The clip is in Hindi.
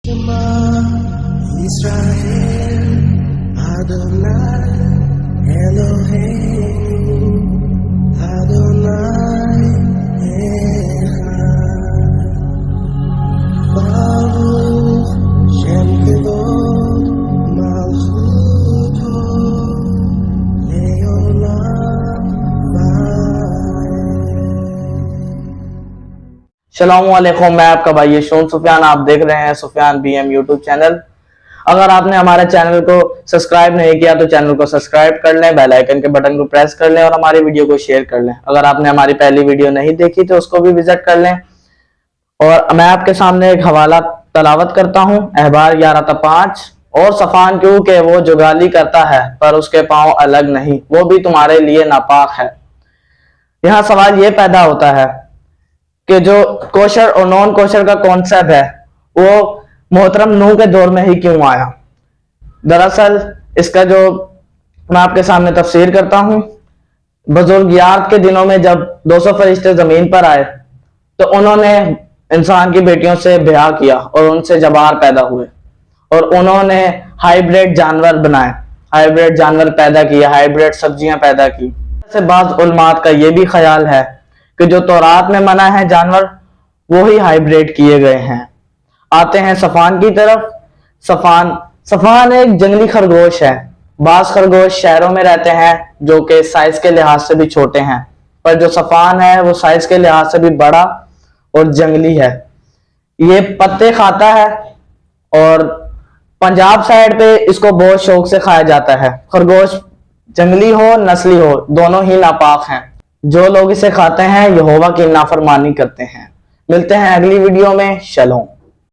Israel, Adonai, Elohim, Adonai, Echad. Baruch Shem Kevod Malchuto Leolam Vaed. अस्सलामु अलैकुम, मैं आपका भाई शोन सुफियान। आप देख रहे हैं सुफियान बीएम यूट्यूब चैनल। अगर आपने हमारे चैनल को सब्सक्राइब नहीं किया तो चैनल को सब्सक्राइब कर लें, बेल आइकन के बटन को प्रेस कर लें और हमारी वीडियो को शेयर कर लें। अगर आपने हमारी पहली वीडियो नहीं देखी तो उसको भी विजिट कर लें। और मैं आपके सामने एक हवाला तलावत करता हूँ। अहबार 11:5। और सफान क्यों के वो जुगाली करता है पर उसके पांव अलग नहीं, वो भी तुम्हारे लिए नापाक है। यहाँ सवाल ये पैदा होता है कि जो कोशर और नॉन कोशर का कॉन्सेप्ट है वो मोहतरम नूह के दौर में ही क्यों आया। दरअसल इसका जो मैं आपके सामने तफसीर करता हूँ, बुजुर्गियात के दिनों में जब 200 फरिश्ते जमीन पर आए तो उन्होंने इंसान की बेटियों से ब्याह किया और उनसे जबार पैदा हुए और उन्होंने हाइब्रिड जानवर बनाए, हाइब्रिड जानवर पैदा किए, हाइब्रिड सब्जियां पैदा की। से बाज़ उलमात का यह भी ख्याल है कि जो तौरात में मना है जानवर वो ही हाइब्रिड किए गए हैं। आते हैं सफान की तरफ। सफान एक जंगली खरगोश है। बाज खरगोश शहरों में रहते हैं जो कि साइज के लिहाज से भी छोटे हैं, पर जो सफान है वो साइज के लिहाज से भी बड़ा और जंगली है। ये पत्ते खाता है और पंजाब साइड पे इसको बहुत शौक से खाया जाता है। खरगोश जंगली हो नस्ली हो दोनों ही नापाक हैं। जो लोग इसे खाते हैं यहोवा की नाफरमानी करते हैं। मिलते हैं अगली वीडियो में। शलोम।